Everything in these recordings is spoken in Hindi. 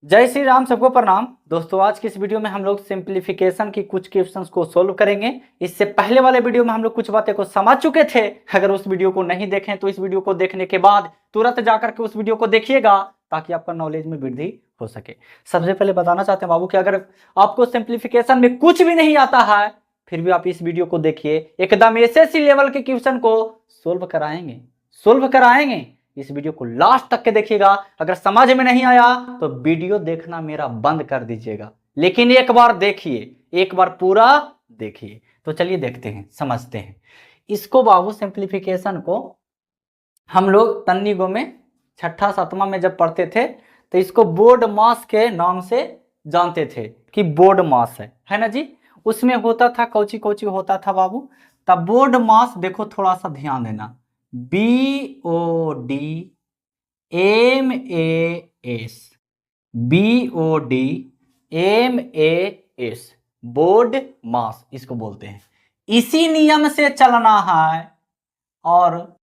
जय श्री राम, सबको प्रणाम। दोस्तों, आज की इस वीडियो में हम लोग सिंप्लीफिकेशन की कुछ क्वेश्चंस को सोल्व करेंगे। इससे पहले वाले वीडियो में हम लोग कुछ बातें को समझ चुके थे। अगर उस वीडियो को नहीं देखें तो इस वीडियो को देखने के बाद तुरंत जाकर के उस वीडियो को देखिएगा ताकि आपका नॉलेज में वृद्धि हो सके। सबसे पहले बताना चाहते हैं बाबू कि अगर आपको सिंप्लीफिकेशन में कुछ भी नहीं आता है फिर भी आप इस वीडियो को देखिए, एकदम एसएससी लेवल के क्वेश्चन को सोल्व कराएंगे। इस वीडियो को लास्ट तक के देखिएगा। अगर समझ में नहीं आया तो वीडियो देखना मेरा बंद कर दीजिएगा, लेकिन एक बार देखिए, एक बार पूरा देखिए। तो चलिए देखते हैं, समझते हैं इसको। बाबू सिंप्लीफिकेशन को हम लोग तन्नी गो में छठा सातवां में जब पढ़ते थे तो इसको बोर्ड मास के नाम से जानते थे कि बोर्ड मास है ना जी। उसमें होता था कौची कौची होता था बाबू। तब बोर्ड मास देखो, थोड़ा सा ध्यान देना। BODMAS बोर्ड मास इसको बोलते हैं। इसी नियम से चलना है और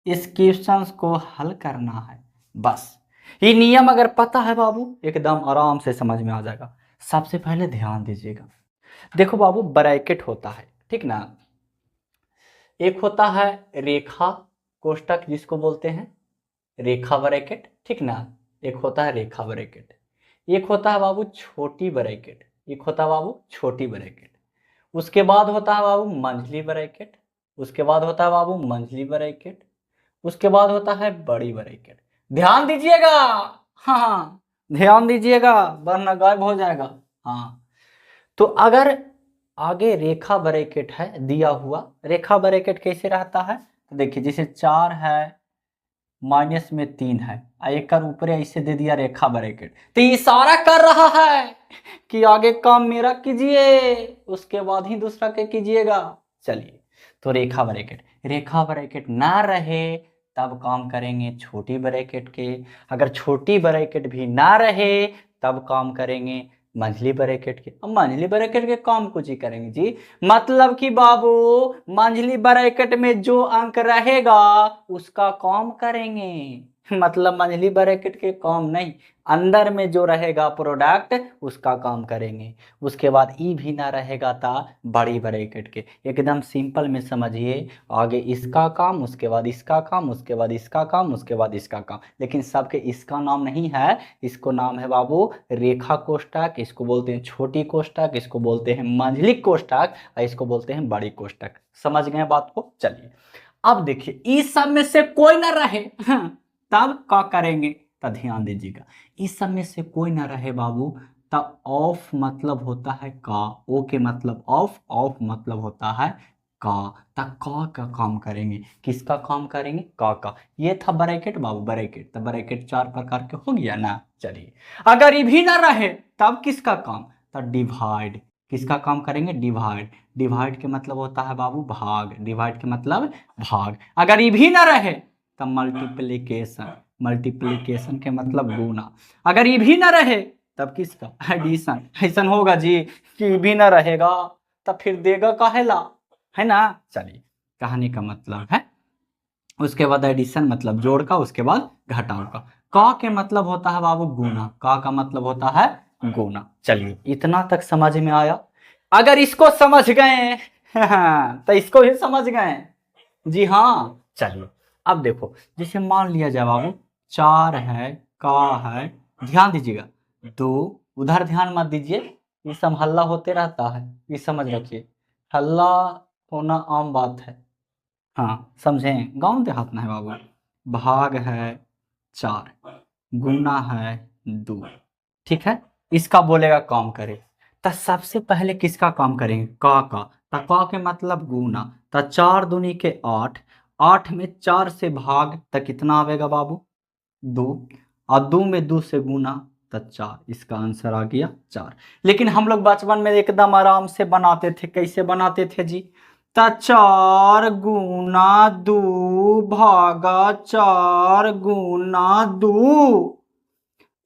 इस क्वेश्चन को हल करना है। बस ये नियम अगर पता है बाबू, एकदम आराम से समझ में आ जाएगा। सबसे पहले ध्यान दीजिएगा, देखो बाबू, ब्रैकेट होता है, ठीक ना। एक होता है रेखा कोष्ठक जिसको बोलते हैं रेखा ब्रैकेट, ठीक ना। एक होता है रेखा ब्रैकेट, एक होता है बाबू छोटी ब्रैकेट, एक होता है बाबू छोटी ब्रैकेट। उसके बाद होता है बाबू मंझली ब्रैकेट, उसके बाद होता है बाबू मंझली ब्रैकेट, उसके बाद होता है बड़ी ब्रैकेट। ध्यान दीजिएगा, हाँ ध्यान दीजिएगा वरना गायब हो जाएगा। हाँ, तो अगर आगे रेखा ब्रैकेट है दिया हुआ, रेखा ब्रैकेट कैसे रहता है तो देखिए, जैसे 4 है, माइनस में 3 है, एक कर ऊपर ऐसे दे दिया रेखा ब्रैकेट, तो इशारा कर रहा है कि आगे काम मेरा कीजिए, उसके बाद ही दूसरा के कीजिएगा। चलिए, तो रेखा ब्रैकेट ना रहे तब काम करेंगे छोटी ब्रैकेट के। अगर छोटी ब्रैकेट भी ना रहे तब काम करेंगे मंझली ब्रैकेट के। अब मंझली ब्रैकेट के काम कुछ ही करेंगे जी, मतलब कि बाबू मंझली ब्रैकेट में जो अंक रहेगा उसका काम करेंगे। मतलब मंझली ब्रैकेट के काम नहीं, अंदर में जो रहेगा प्रोडक्ट उसका काम करेंगे। उसके बाद ई भी ना रहेगा ता बड़ी ब्रैकेट के। एकदम सिंपल में समझिए, आगे इसका काम, उसके बाद इसका काम, उसके बाद इसका काम, उसके बाद इसका काम। लेकिन सबके इसका नाम नहीं है, इसको नाम है बाबू रेखा कोष्ठक, इसको बोलते हैं छोटी कोष्ठक, इसको बोलते हैं मंझली कोष्ठक और इसको बोलते हैं बड़ी कोष्ठक। समझ गए बात को। चलिए अब देखिए, इस सब में से कोई ना रहे तब क्या करेंगे, तो ध्यान दीजिएगा। इस सब में से कोई ना रहे बाबू, तब ऑफ मतलब होता है का, ओ के मतलब ऑफ, ऑफ मतलब होता है का। तब का काम करेंगे, किसका काम करेंगे, का। ये था ब्रैकेट बाबू, ब्रैकेट। तो ब्रैकेट 4 प्रकार के हो गया ना। चलिए, अगर ये भी ना रहे तब किसका काम, तो डिवाइड। किसका काम करेंगे, डिवाइड। डिवाइड के मतलब होता है बाबू भाग, डिवाइड के मतलब भाग। अगर ये भी ना रहे तब मल्टीप्लिकेशन, मल्टीप्लिकेशन के मतलब गुना। अगर ये भी ना रहे तब किसका, एडिशन। ऐसा होगा जी कि भी ना रहेगा तब फिर देगा काहेला, है ना। चलिए, कहानी का मतलब है, उसके बाद एडिशन मतलब जोड़ का, उसके बाद घटाव का के मतलब होता है बाबू गुना, का मतलब होता है गुना। चलिए, इतना तक समझ में आया। अगर इसको समझ गए तो इसको भी समझ गए। जी हाँ। चलिए अब देखो, जैसे मान लिया जाए बाबू 4 है, का है, ध्यान दीजिएगा। 2 उधर ध्यान मत दीजिए, ये सब हल्ला होते रहता है, ये समझ रखिए। हल्ला होना आम बात है, हाँ समझें, गांव देहात में है बाबू। भाग है 4, गुना है 2, ठीक है। इसका बोलेगा काम करे, तो सबसे पहले किसका काम करेंगे, का। तो का के मतलब गुना, तो 4 दूनी के 8, 8 में 4 से भाग तो कितना आवेगा बाबू 2, और 2 में 2 से गुना तो 4। इसका आंसर आ गया 4। लेकिन हम लोग बचपन में एकदम आराम से बनाते थे, कैसे बनाते थे जी, तो 4 गुना 2 भागा 4 गुना 2,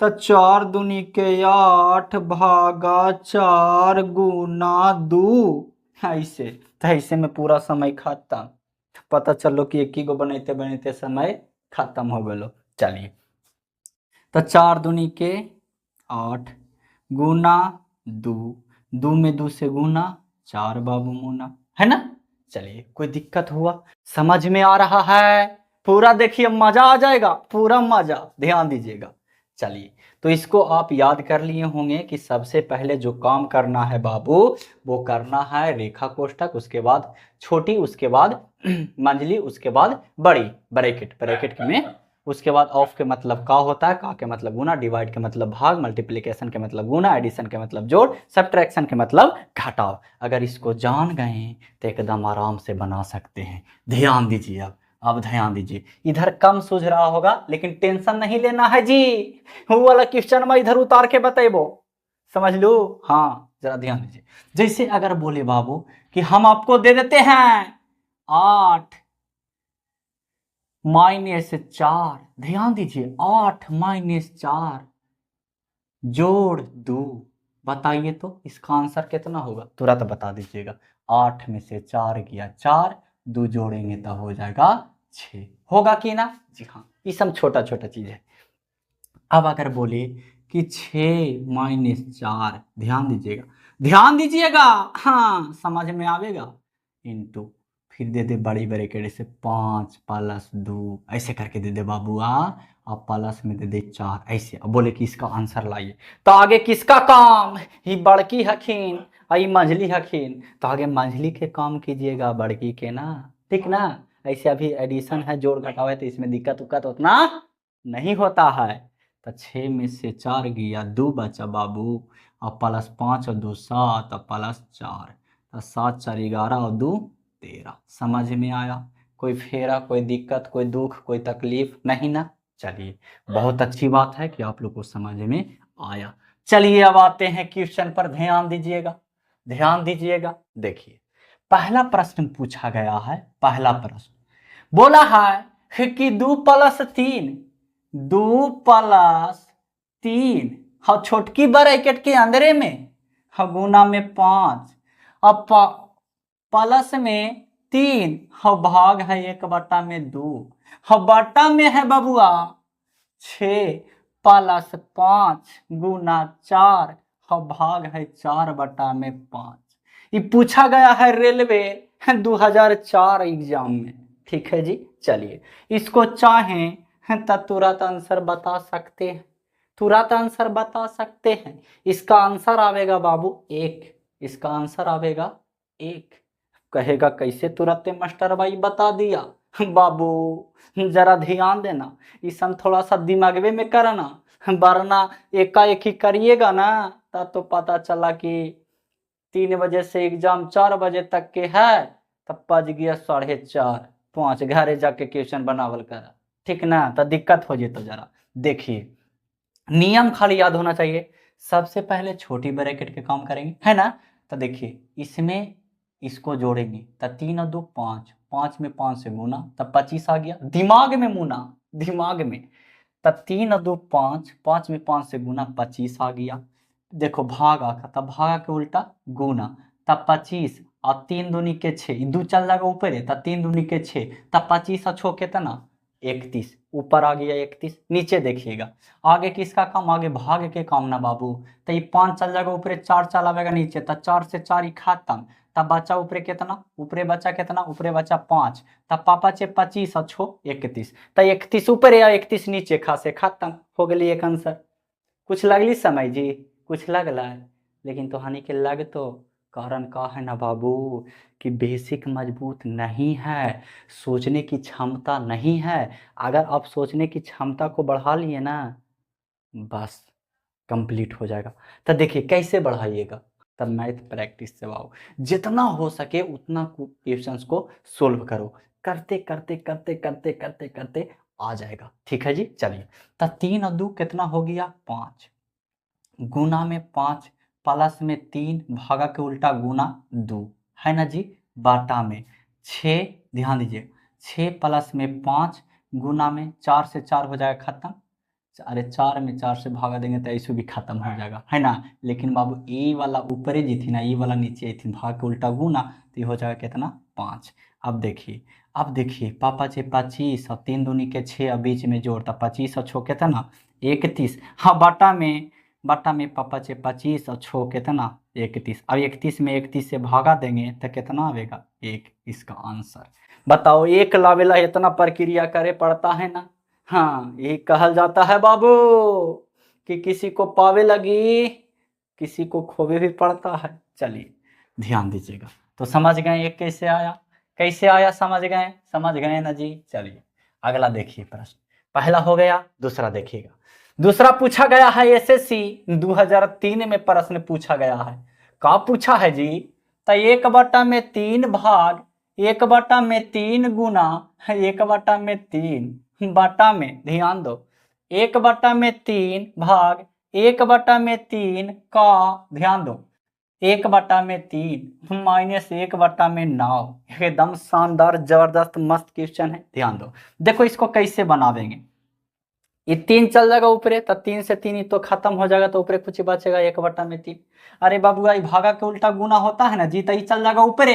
तो 4 दूनी के 8 भागा 4 गुना 2। ऐसे तो ऐसे में पूरा समय खत्म, पता चलो कि एक ही गो बनते बनते समय खत्म हो गलो। चलिए, तो 4 दूनी के 8 गुना 2, 2 में 2 से गुना 4 बाबू मुना, है ना। चलिए, कोई दिक्कत हुआ? समझ में आ रहा है? पूरा देखिए, मजा आ जाएगा, पूरा मजा, ध्यान दीजिएगा। चलिए, तो इसको आप याद कर लिए होंगे कि सबसे पहले जो काम करना है बाबू, वो करना है रेखा कोष्ठक, उसके बाद छोटी, उसके बाद मंझली, उसके बाद बड़ी, ब्रैकेट, ब्रैकेट में उसके बाद ऑफ के मतलब का होता है, का के मतलब गुना, डिवाइड के मतलब भाग, मल्टीप्लिकेशन के मतलब गुना, एडिशन के मतलब जोड़, सब्ट्रैक्शन के मतलब घटाव। अगर इसको जान गए तो एकदम आराम से बना सकते हैं। ध्यान दीजिए, अब ध्यान दीजिए। इधर कम सूझ रहा होगा, लेकिन टेंशन नहीं लेना है जी, वो वाला क्वेश्चन में इधर उतार के बतेबो, समझ लो। हाँ, जरा ध्यान दीजिए। जैसे अगर बोले बाबू कि हम आपको दे देते हैं 8 माइनस 4, ध्यान दीजिए, 8 माइनस 4 जोड़ 2, बताइए तो इसका आंसर कितना होगा? तुरंत बता दीजिएगा। 8 में से 4 गया 4, 2 जोड़ेंगे तो हो जाएगा 6, होगा कि ना? जी हाँ, ये सब छोटा छोटा चीज है। अब अगर बोले कि 6 माइनस 4, ध्यान दीजिएगा, ध्यान दीजिएगा, हाँ समझ में आवेगा, इंटू, फिर दे दे बड़ी ब्रैकेट से 5 प्लस 2, ऐसे करके दे दे बाबू, अब प्लस में दे दे 4, ऐसे। अब बोले कि इसका आंसर लाइए, तो आगे किसका काम? ही बड़की हखीन, आई मंझली हखीन, तो आगे मंझली के काम कीजिएगा, बड़की के ना, ठीक ना। ऐसे अभी एडिशन है, जोड़ घटाव है, तो इसमें दिक्कत उक्कत उतना नहीं होता है। तो 6 में से 4 गया 2 बचा बाबू, और प्लस 5 और 2 7, और प्लस 4, तो 7 4 11 और 2 13। समझ में आया? कोई फेरा, कोई दिक्कत, कोई दुख, कोई तकलीफ नहीं ना? चलिए, बहुत अच्छी बात है कि आप लोग को समझ में आया। चलिए, अब आते हैं क्वेश्चन पर, ध्यान दीजिएगा, ध्यान दीजिएगा। देखिए, पहला प्रश्न पूछा गया है, पहला प्रश्न बोला है कि 2 प्लस 3, 2 प्लस 3, हाँ छोटकी ब्रैकेट के अंदर में, हाँ गुना में 5, अब प्लस में 3, हाँ भाग है 1/2, हाँ बटा में है बबुआ 6 प्लस 5 गुना 4, हाँ भाग है 4/5। ये पूछा गया है रेलवे 2004 एग्जाम में, ठीक है जी। चलिए, इसको चाहें तो तुरंत आंसर बता सकते हैं, तुरंत आंसर बता सकते हैं। इसका आंसर आवेगा बाबू 1, इसका आंसर आवेगा 1। कहेगा कैसे तुरंत मास्टर भाई बता दिया? बाबू जरा ध्यान देना, इस सब थोड़ा सा दिमागवे में करना, वरना एकाएक ही करिएगा ना, तब तो पता चला कि 3 बजे से एग्जाम 4 बजे तक के है, तब बज गया 4:30 5, घरे जाके क्वेश्चन बनावल करा, ठीक ना? तो दिक्कत हो जेतो। जरा देखिए, नियम खाली याद होना चाहिए। सबसे पहले छोटी ब्रैकेट के काम करेंगे, है ना। तो देखिए, इसमें इसको जोड़ेंगे तो 3 और 2 5, 5 में 5 से गुना, तब 25 आ गया, दिमाग में मुना, दिमाग में। तब 3 और 2 5, 5 में 5 से गुना, 25 आ गया। देखो भाग आखा, तब भागा के उल्टा गुना, तब 25, और 3 दूनी के 6, 2 चल जाएगा ऊपर है, तब 3 दूनी के 6, तब 25 और 6 कितना 31, ऊपर आ गया 31। नीचे देखिएगा, आगे किसका काम? आगे भाग के काम ना बाबू। तो ये 5 चल जाएगा ऊपर, 4 चल आवेगा नीचे, तब 4 से 4 ही खत्म, तब बचा ऊपर कितना? ऊपर बचा कितना? ऊपर बचा 5, तब पापा चे 25 और 6 31, तो 31 ऊपर या 31 नीचे, खासे खत्म हो गई एक आंसर। कुछ लगली समय जी? कुछ लगला है, लेकिन तो हानि के लग तो कारण का है ना बाबू, कि बेसिक मजबूत नहीं है, सोचने की क्षमता नहीं है। अगर आप सोचने की क्षमता को बढ़ा लिए ना, बस कंप्लीट हो जाएगा। तो देखिए कैसे बढ़ाइएगा, तब मैथ प्रैक्टिस से आओ, जितना हो सके उतना क्वेश्चंस को सोल्व करो, करते करते करते करते करते करते आ जाएगा, ठीक है जी। चलिए, तो 3 और 2 कितना हो गया? 5, गुना में 5, प्लस में 3, भागा के उल्टा गुना 2, है ना जी। बाटा में 6, ध्यान दीजिए, 6 प्लस में 5 गुना में 4 से 4 हो जाएगा खत्म। अरे 4 में 4 से भागा देंगे तो ऐसे भी खत्म हो जाएगा, है ना। लेकिन बाबू ये वाला ऊपरे जी थी ना, ये वाला नीचे आई थी, भाग के उल्टा गुना, तो ये हो जाएगा कितना? 5। अब देखिए, अब देखिए, पापा चे 25 और 3 दूनी के 6, और बीच में जोड़, तो 25 और 6 कितना? 31। हाँ, बटा में पापा चे 25 और छो कितना 31। अब 31 में 31 से भागा देंगे तो कितना आएगा 1, इसका आंसर। बताओ, एक लावेला इतना प्रक्रिया करे पड़ता है ना। हाँ, यही कहल जाता है बाबू कि किसी को पावे लगी किसी को खोवे भी पड़ता है। चलिए ध्यान दीजिएगा। तो समझ गए एक कैसे आया, समझ गए ना जी। चलिए अगला देखिए प्रश्न। पहला हो गया, दूसरा देखिएगा। दूसरा पूछा गया है एसएससी 2003 में प्रश्न पूछा गया है। का पूछा है जी? तो 1/3 भाग 1/3 गुना 1/3 बटा में, ध्यान दो, 1/3 भाग 1/3 का, ध्यान दो, 1/3 माइनस 1/9। एकदम शानदार जबरदस्त मस्त क्वेश्चन है, ध्यान दो। देखो इसको कैसे बनावेंगे। ये 3 चल जाएगा ऊपरे तो 3 से 3 तो खत्म हो जाएगा, तो ऊपरे कुछ बचेगा 1/3। अरे बाबू भाई, भागा के उल्टा गुना होता है ना जी, तो ये चल जाएगा ऊपरे।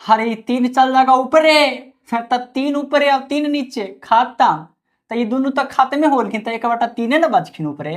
अरे 3 चल जाएगा ऊपरे तो 3 ऊपरे और 3 नीचे, खत्म। तो ये दोनों तो खाते में हो, लेकिन तो 1/3 ना बचखिन ऊपरे,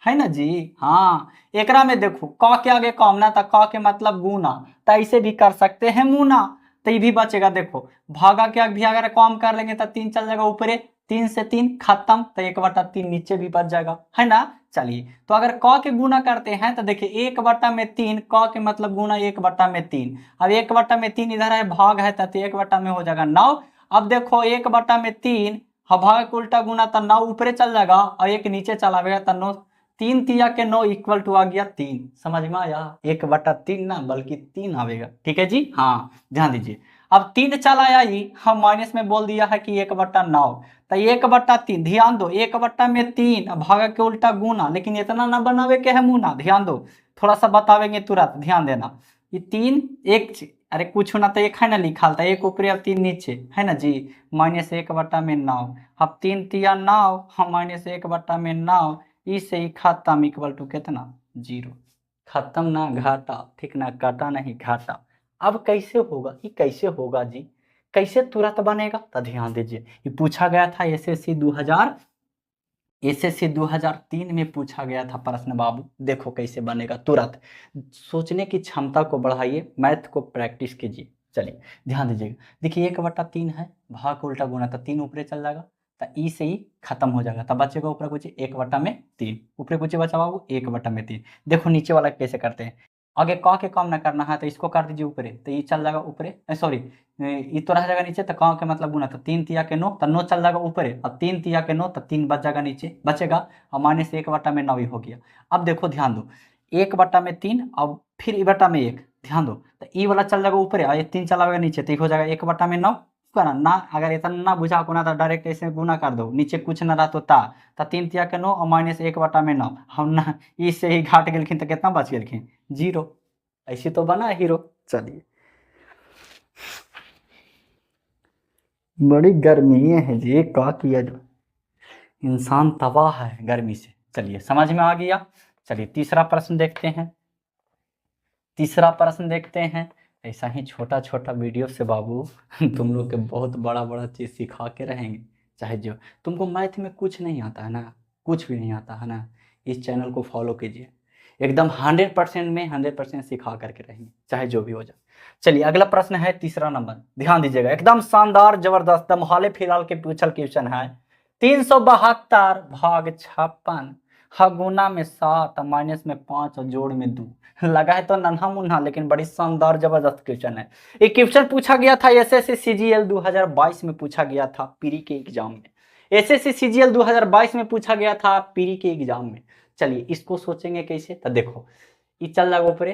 है ना जी। हाँ, एकरा में देखो क के आगे कम ना, तो क के मतलब गुना, तो ऐसे भी कर सकते हैं मुना, तो ये भी बचेगा। देखो भागा के भी अगर कम कर लेंगे तो 3 चल जाएगा ऊपरे, 3 से 3 खत्म, तो 1/3 नीचे भी बच जाएगा, है ना। चलिए, तो अगर क के गुना करते हैं तो देखिए 1/3, क के मतलब गुना 1/3। अब 1/3 इधर है, भाग है, तो 1 में हो जाएगा 9। अब देखो 1/3, हाँ, भाग के उल्टा गुना तो 9 ऊपरे चल जाएगा और 1 नीचे चला गया, तो 9, 3 तिया के 9 इक्वल टू आ गया 3। समझ में आया? 1/3 ना बल्कि 3 आवेगा, ठीक है जी। हाँ, ध्यान दीजिए। अब 3 चला आया ही, हम माइनस में बोल दिया है कि 1/9, तो 1/3, ध्यान दो, 1/3 भागा के उल्टा गुना, लेकिन इतना ना बनावे के है मुना, ध्यान दो, थोड़ा सा बतावेंगे तुरंत, ध्यान देना। ये 3 एक, अरे कुछ ना, तो 1 है ना लिखा था, 1 ऊपरे और 3 नीचे, है ना जी। माइनस 1/9, अब 3 तिया 9, हम माइनस 1/9, इससे ही खत्म इक्वल टू कितना 0। खत्म ना घाटा, ठीक ना, काटा नहीं घाटा। अब कैसे होगा, ये कैसे होगा जी, कैसे तुरंत बनेगा? तो ध्यान दीजिए, ये पूछा गया था एसएससी 2003 में पूछा गया था प्रश्न बाबू। देखो कैसे बनेगा तुरंत। सोचने की क्षमता को बढ़ाइए, मैथ को प्रैक्टिस कीजिए। चलिए ध्यान दीजिएगा। देखिए 1/3 है, भाग को उल्टा गुना, तो 3 ऊपरे चल जाएगा, तो ई से ही खत्म हो जाएगा, तब बचेगा ऊपर कुछ 1/3, ऊपरे कुछ बचा बाबू 1/3। देखो नीचे वाला कैसे करते हैं, आगे क के कम ना करना है, तो इसको कर दीजिए ऊपरे, तो ये चल जाएगा ऊपरे, सॉरी ये तो रह जाएगा नीचे, तो क के मतलब गुना, तो 3 तिया के 9, तो 9 चल जाएगा ऊपरे, अब 3 तिया के 9, तो 3 बच जाएगा नीचे, बचेगा, और माइनस 1/9 ही हो गया। अब देखो ध्यान दो, 1/3, अब फिर 1/1, ध्यान दो, तो ई वाला चल जाएगा ऊपरे और ये 3 चला जाएगा नीचे, तो ये हो जाएगा 1/9 ना ना। अगर इतना ना बुझा को ना, तो डायरेक्ट ऐसे गुना कर दो, नीचे कुछ ना रहा तो 3 तिया के 9 और माइनस 1/9, हम ना इससे ही घाट गेलखिन, तो कितना बच गेलखिन 0। ऐसे तो बना हीरो। चलिए, बड़ी गर्मी है जी, क्या किया जो, इंसान तबाह है गर्मी से। चलिए समझ में आ गया। चलिए तीसरा प्रश्न देखते हैं। ऐसा ही छोटा छोटा वीडियो से बाबू तुम लोग के बहुत बड़ा बड़ा चीज़ सिखा के रहेंगे। चाहे जो तुमको मैथ में कुछ नहीं आता है ना, कुछ भी नहीं आता है ना, इस चैनल को फॉलो कीजिए, एकदम 100% में 100% सिखा करके रहेंगे, चाहे जो भी हो जाए। चलिए अगला प्रश्न है, तीसरा नंबर, ध्यान दीजिएगा, एकदम शानदार जबरदस्त हाल फिलहाल के पूछल क्वेश्चन है। 372 भाग 56, हाँ गुना में 7 माइनस में 5 और जोड़ में 2। लगा है तो नन्हा मुन्हा, लेकिन बड़ी शानदार जबरदस्त क्वेश्चन है। एक क्वेश्चन पूछा गया था एसएससी सीजीएल 2022 में, पूछा गया था पीरी के एग्जाम में। एसएससी सीजीएल 2022 में पूछा गया था पीरी के एग्जाम में। चलिए इसको सोचेंगे कैसे, तो देखो ये चल जाएगा ऊपरे,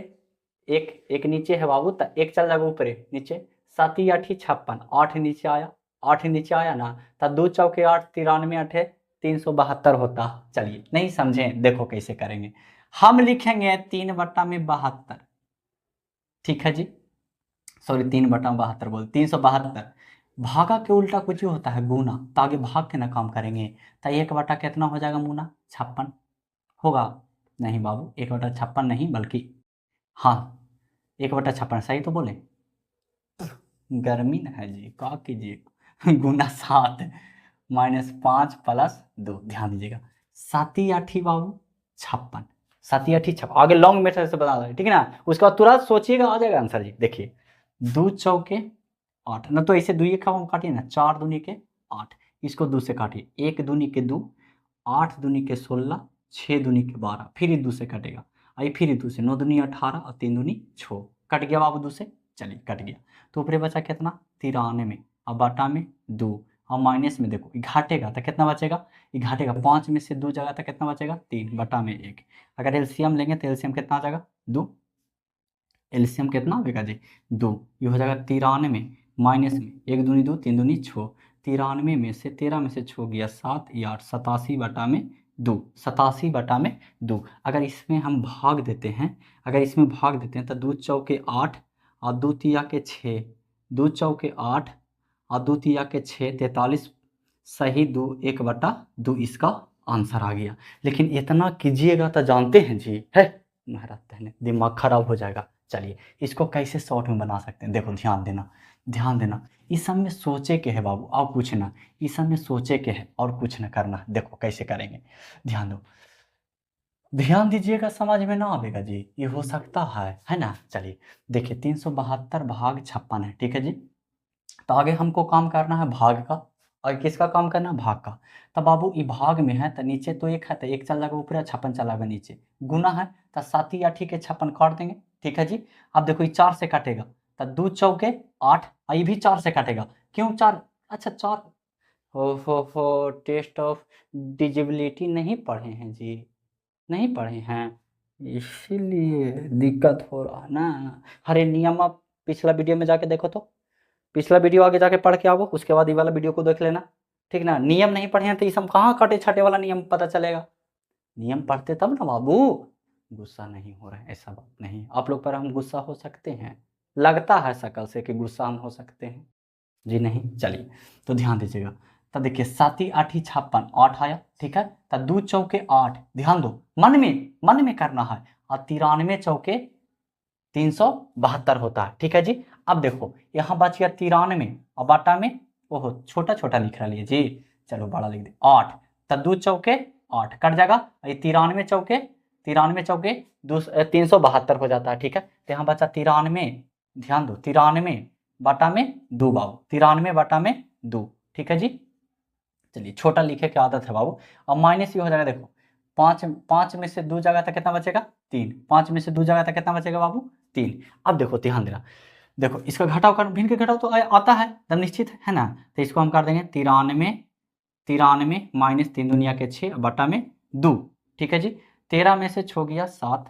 एक नीचे है बाबू, तो 1 चल जाएगा ऊपरे नीचे, 7 8 56, 8 नीचे आया ना, तो 2 चौके 8, 93 8 372 होता। चलिए नहीं समझे, देखो कैसे करेंगे, हम लिखेंगे 3/72, ठीक है जी, सॉरी 3/72 बोल 372, भागा के उल्टा कुछ होता है गुना, तो आगे भाग के ना काम करेंगे, तो 1 कितना हो जाएगा मुना 56 होगा। नहीं बाबू 1/56 नहीं, बल्कि हाँ 1/56 सही तो बोले, गर्मी ना है जी, क्या कीजिए गुना 7 माइनस 5 प्लस 2, ध्यान दीजिएगा साती आठी बाबू 56, साती आठी 56, आगे लॉन्ग मेथड से बता दो, ठीक है ना। उसके बाद तुरंत सोचिएगा, आ जाएगा आंसर जी। देखिए 2 चौके 8 ना, तो ऐसे 2 का हम काटिए ना, 4 दूनी के 8, इसको 2 से काटिए, 1 दूनी के 2, 8 दूनी के 16, 6 दूनी के 12, फिर ये 2 से कटेगा, आई फिर 2 से, 9 दूनी 18 और 3 दूनी 6, कट गया बाबू 2 से, चलिए कट गया। तो ऊपरे बचा कितना 93, अब बाटा में 2, और माइनस में देखो घाटेगा तो कितना बचेगा, ये घाटेगा, 5 में से 2 जाएगा तो कितना बचेगा 3, बटा में 1। अगर एलसीएम लेंगे तो एलसीएम कितना आ जाएगा 2, एलसीएम कितना होगा जी 2, ये हो जाएगा 93 माइनस में 1 दूनी 2, 3 दूनी 6, 93 में से 13 में से 6 गया 7, ये 8, 87 बटा में 2, 87 बटा में 2। अगर इसमें हम भाग देते हैं, अगर इसमें भाग देते हैं तो 2 चौके 8 और 2 तिया के 6, 2 चौके 8 और 2 तिया के 6, 43 सही 2, 1 बटा 2 इसका आंसर आ गया। लेकिन इतना कीजिएगा तो जानते हैं जी, है महाराज दिमाग खराब हो जाएगा। चलिए इसको कैसे शॉर्ट में बना सकते हैं, देखो ध्यान देना, ध्यान देना, इस सब में सोचे के है बाबू, और कुछ ना, इस सब में सोचे के है और कुछ ना करना। देखो कैसे करेंगे, ध्यान दो, ध्यान दीजिएगा, समझ में ना आएगा जी, ये हो सकता है ना। चलिए देखिए 372 भाग 56 है, ठीक है जी। तो आगे हमको काम करना है भाग का, और किसका काम करना है भाग का। तब बाबू ये भाग में है तो नीचे तो 1 है, तो 1 चल जाएगा ऊपर, 56 चलाएगा नीचे, गुना है तो 7 या ठीक है 56 काट देंगे, ठीक है जी। अब देखो ये 4 से काटेगा तो 2 चौके 8, ये भी 4 से काटेगा, क्यों 4, अच्छा 4, हो टेस्ट ऑफ डिजिबिलिटी नहीं पढ़े हैं जी, नहीं पढ़े हैं, इसीलिए दिक्कत हो रहा है ना। अरे नियम आप पिछला वीडियो में जाके देखो, तो पिछला वीडियो आगे जाके पढ़ के आओ, उसके बाद ये वाला वीडियो को देख लेना, ठीक ना। नियम नहीं पढ़े हैं तो ये सब कहाँ काटे छाटे वाला नियम पता चलेगा, नियम पढ़ते तब ना बाबू। गुस्सा नहीं हो रहा है, ऐसा बात नहीं, आप लोग पर हम गुस्सा हो सकते हैं, लगता है शकल से कि गुस्सा हम हो सकते हैं जी, नहीं। चलिए तो ध्यान दीजिएगा, तो देखिए 7 8 56, 8 आया, ठीक है। तो 2 चौके 8, ध्यान दो, मन में करना है, और 93 चौके 372 होता है, ठीक है जी। अब देखो यहाँ बच गया 93 और बाटा में, ओहो छोटा छोटा लिख रहा है जी, चलो बड़ा लिख दे 8, तो 2 चौके 8 कट जाएगा, ये 93 चौके 372 हो जाता है, ठीक है। तो यहाँ बचा 93, ध्यान दो 93 बटा में 2 बाबू, 93 बटा में 2, ठीक है जी। चलिए छोटा लिखे की आदत है बाबू। अब माइनस ये हो जाएगा, देखो 5 में से 2 जगह तक कितना बचेगा 3, 5 में से 2 जगह तक कितना बचेगा बाबू 3। अब देखो ध्यान देना, देखो इसका घटाव कर, भिन्न के घटाव तो आता है एकदम निश्चित है ना। तो इसको हम कर देंगे 93 माइनस 3 दुनिया के 6 बटा में 2, ठीक है जी। 13 में से 6 गया 7,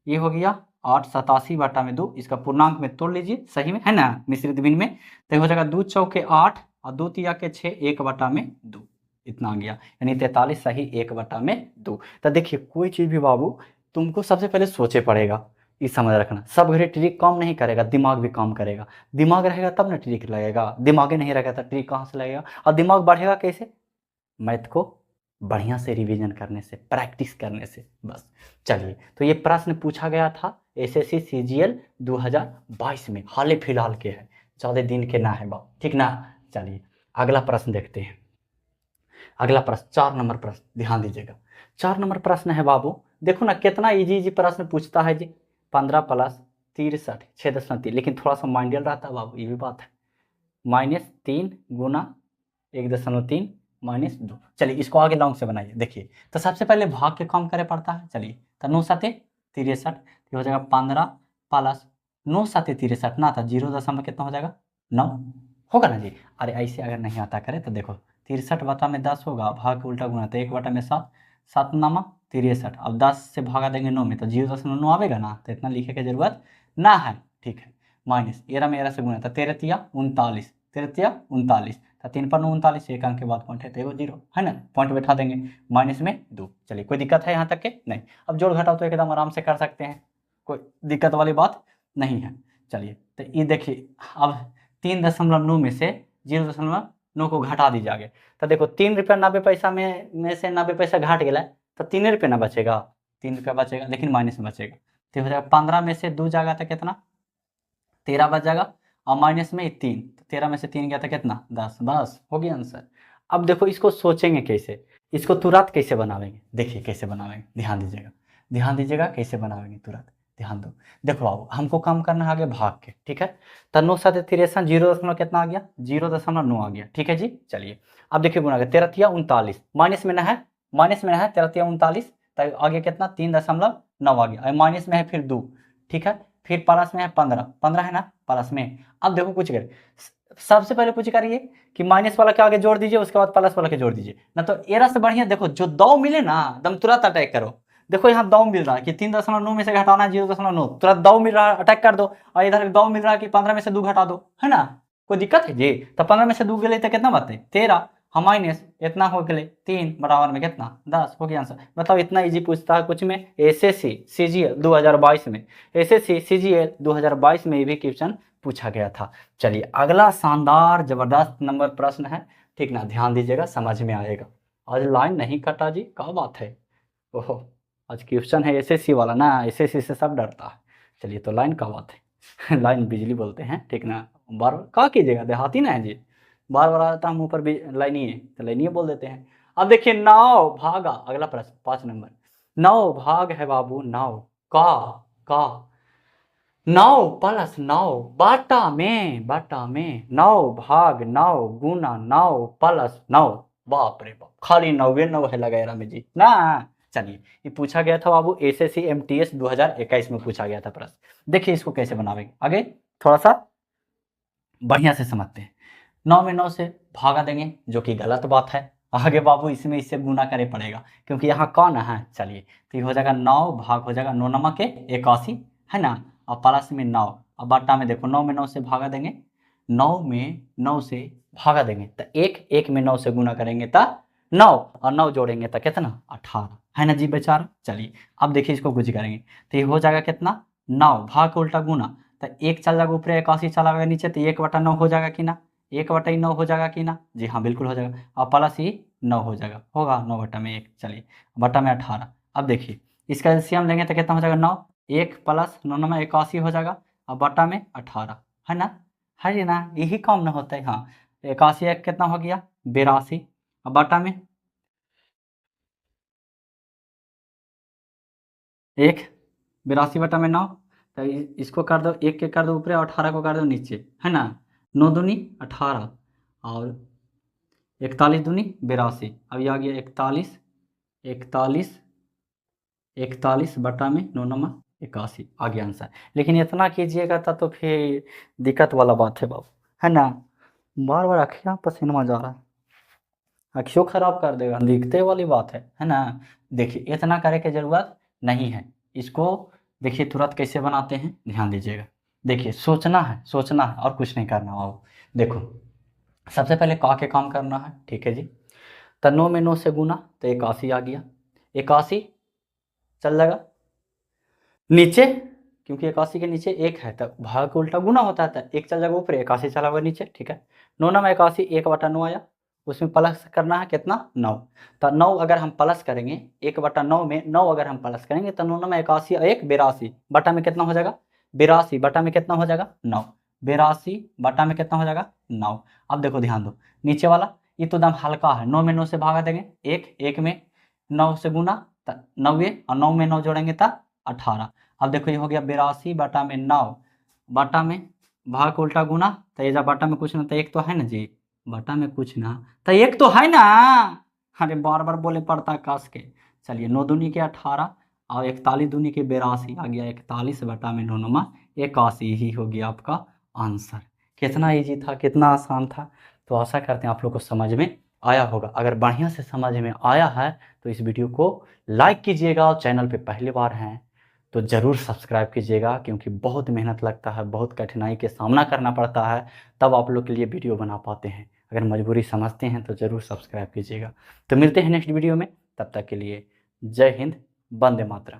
ये हो गया 8, 87 बटा में 2, इसका पूर्णांक में तोड़ लीजिए सही में, है ना, मिश्रित भिन्न में। तो हो जाएगा 2 चौके 8 और 2 तिया के 6, 1 बटा में 2, इतना आ गया, यानी 43 सही 1 बटा में 2। तो देखिए कोई चीज़ भी बाबू तुमको सबसे पहले सोचे पड़ेगा, ये समझ रखना, सब घड़ी ट्रिक काम नहीं करेगा, दिमाग भी काम करेगा। दिमाग रहेगा तब ना ट्रिक लगेगा, दिमाग ही नहीं रहेगा तो ट्रिक कहाँ से लगेगा। और दिमाग बढ़ेगा कैसे, मैथ को बढ़िया से रिवीजन करने से, प्रैक्टिस करने से, बस। चलिए तो ये प्रश्न पूछा गया था एसएससी सीजीएल 2022 में, हाल फिलहाल के है, ज़्यादा दिन के ना है बाबू, ठीक ना। चलिए अगला प्रश्न देखते हैं, अगला प्रश्न 4 नंबर प्रश्न, ध्यान दीजिएगा। 4 नंबर प्रश्न है बाबू, देखो ना कितना इजी प्रश्न पूछता है जी। 15 प्लस 63 6.3, लेकिन थोड़ा सा माइंडियल रहता है बाबू, ये भी बात है। -3 गुना 1.3 -2। चलिए इसको आगे लॉन्ग से बनाइए, देखिए तो सबसे पहले भाग के काम करे पड़ता है। चलिए तो 9 7 63, हो जाएगा 15 प्लस 9 7 63 ना, था 0 कितना हो जाएगा 9 होगा ना जी। अरे ऐसे अगर नहीं आता करे तो देखो 63 बटा में 10 होगा, भाग के उल्टा गुना, तो 1 बटा में 7, 7 नामा 63, अब 10 से भागा देंगे 9 में तो 0.9 आवेगा ना, तो इतना लिखे की जरूरत ना है, ठीक है। माइनस 13 से गुना, तो 13 तिया 39, 13 तिया 39, तो 3 पर 9 39, एक अंक के बाद पॉइंट है तो एगो 0 है ना, पॉइंट बैठा देंगे, माइनस में 2। चलिए कोई दिक्कत है यहाँ तक के नहीं। अब जोड़ घटाव तो एकदम आराम से कर सकते हैं, कोई दिक्कत वाली बात नहीं है। चलिए तो ये देखिए, अब 3.9 में से 0.9 को घटा दीजिए आगे, तो देखो 3 रुपया 90 पैसा में से 90 पैसा घट गया, तो 3 रुपये ना बचेगा, 3 रुपया बचेगा, लेकिन माइनस में बचेगा। तो हो जाएगा 15 में से 2 जाएगा तो कितना 13 बच जाएगा, और माइनस में 3, तो 13 में से 3 गया था कितना 10, बस हो गया आंसर। अब देखो इसको सोचेंगे कैसे, इसको तुरंत कैसे बनावेंगे, देखिए कैसे बनावेंगे, ध्यान दीजिएगा, ध्यान दीजिएगा कैसे बनावेंगे तुरंत, ध्यान दो। देखो बाबू हमको काम करना है आगे भाग के, ठीक है। तो 9 7 तिरसठ 0 कितना आ गया, 0.9 आ गया, ठीक है जी। चलिए अब देखिए गुना 13 39 माइनस में ना है, माइनस में है 13 39, तो आगे कितना 3.9 आ गया, माइनस में है फिर 2, ठीक है, फिर प्लस में है 15, 15 है ना प्लस में। अब देखो कुछ करें, सबसे पहले कुछ करिए कि माइनस वाला के आगे जोड़ दीजिए, उसके बाद प्लस वाला के जोड़ दीजिए ना, तो एरा से बढ़िया देखो जो दो मिले ना एकदम तुरंत अटैक करो। देखो यहाँ दो मिल रहा है कि 3.9 में से घटाना है 0.9, तुरंत दो मिल रहा है अटैक कर दो, और इधर दो मिल रहा है कि 15 में से 2 घटा दो, है ना, कोई दिक्कत है जी। तो 15 में से 2 गए तो कितना बात 13, हम माइनस इतना हो गए 3 बराबर में कितना 10 हो गया आंसर। बताओ इतना इजी पूछता है कुछ में, एसएससी सीजीएल 2022 में, एसएससी सीजीएल 2022 में ये भी क्वेश्चन पूछा गया था। चलिए अगला शानदार जबरदस्त नंबर प्रश्न है, ठीक ना, ध्यान दीजिएगा समझ में आएगा। आज लाइन नहीं कटा जी, क्या बात है, ओहो आज क्वेश्चन है एसएससी वाला ना, एसएससी से सब डरता है। चलिए तो लाइन का बात है लाइन बिजली बोलते हैं, ठीक ना, बार बार क्या कीजिएगा, देहाती ना है जी, बार बार आता हम ऊपर भी लाइन ही है तो लाइन ही बोल देते हैं। अब देखिए 9 भागा, अगला प्रश्न 5 नंबर, 9 भाग है बाबू 9 का 9 प्लस 9 बटा में 9 भाग 9 गुना 9 प्लस 9, बाप रे बाप खाली 9 है लगाया में जी ना। चलिए ये पूछा गया था बाबू एसएससी एमटीएस 2021 में पूछा गया था प्रश्न। देखिए इसको कैसे बनावेंगे, आगे थोड़ा सा बढ़िया से समझते हैं। 9 में 9 से भागा देंगे जो कि गलत बात है, आगे बाबू इसमें इससे गुना करे पड़ेगा क्योंकि यहाँ कौन है। चलिए तो ये हो जाएगा 9 भाग हो जाएगा 9 नमक के 81, है ना, और प्लस में 9, अब बट्टा में देखो 9 में 9 से भागा देंगे, 9 में 9 से भागा देंगे तो 1 में 9 से गुना करेंगे तो 9 और 9 जोड़ेंगे तो कितना 18, है ना जी बेचारा। चलिए अब देखिए इसको कुछ करेंगे तो ये हो जाएगा कितना 9 भाग के उल्टा गुना, तो 1 चल जाएगा ऊपर 81 चला गया नीचे, तो 1/9 हो जाएगा कि ना, 1/9 हो जाएगा कि ना, जी हाँ बिल्कुल हो जाएगा, और प्लस ही 9 हो जाएगा, होगा 9/1। चलिए बटा में 18, अब देखिए इसका एलसीएम लेंगे तो कितना हो जाएगा 9, 1 प्लस 9 में 81 हो जाएगा, और बटा में 18, है ना, है ना, यही काम ना होता है। हाँ 81 1 कितना हो गया 82, और बटा में 1 82 बटा में 9, तो इसको कर दो 1 के कर दो ऊपर और 18 को कर दो नीचे, है ना, 9 दूनी 18 और 41 दूनी 82, अब ये आ गया 41 बटा में 9 नमा 81 आ गया आंसर। लेकिन इतना कीजिएगा तो फिर दिक्कत वाला बात है बाबू, है ना, बार बार अखियाँ पसीना जा रहा है, अखियों खराब कर देगा, लिखते वाली बात है ना। देखिए इतना करे की जरूरत नहीं है, इसको देखिए तुरंत कैसे बनाते हैं ध्यान दीजिएगा। देखिए सोचना है और कुछ नहीं करना बाबू। देखो सबसे पहले का के काम करना है, ठीक है जी। तो 9 में 9 से गुना तो 81 आ गया, 81 चल जाएगा नीचे, क्योंकि 81 के नीचे 1 है तो भाग का उल्टा गुना होता है, 1 चल जाएगा ऊपर 81 चला हुआ नीचे, ठीक है। 9 में 81 1/9 आया, उसमें प्लस करना है कितना 9, तो 9 अगर हम प्लस करेंगे 1/9 में 9 अगर हम प्लस करेंगे तो 9 में 81 1 82 बटा में कितना हो जाएगा 82 बटा में कितना हो जाएगा 9, 82 बटा में कितना हो जाएगा 9। अब देखो ध्यान दो नीचे वाला ये तो एकदम हल्का है, 9 में 9 से भागा देंगे 1 में 9 से गुना 90 और 9 में 9 जोड़ेंगे तो 18। अब देखो ये हो गया 82 बटा में 9 बटा में भाग को उल्टा गुना, तो ये जब बटा में कुछ ना तो 1 तो है ना जी, बटा में कुछ ना तो 1 तो है ना, अरे बार बार बोले पड़ता है कस के। चलिए 9 दूनी के 18 और 41 दूनी के 82 आ गया 41 बटा में 9 नमा 81 ही हो गया आपका आंसर। कितना ईजी था, कितना आसान था। तो आशा करते हैं आप लोग को समझ में आया होगा। अगर बढ़िया से समझ में आया है तो इस वीडियो को लाइक कीजिएगा, और चैनल पे पहली बार हैं तो ज़रूर सब्सक्राइब कीजिएगा, क्योंकि बहुत मेहनत लगता है, बहुत कठिनाई के सामना करना पड़ता है, तब आप लोग के लिए वीडियो बना पाते हैं। अगर मजबूरी समझते हैं तो ज़रूर सब्सक्राइब कीजिएगा। तो मिलते हैं नेक्स्ट वीडियो में, तब तक के लिए जय हिंद, वंदे मातरम।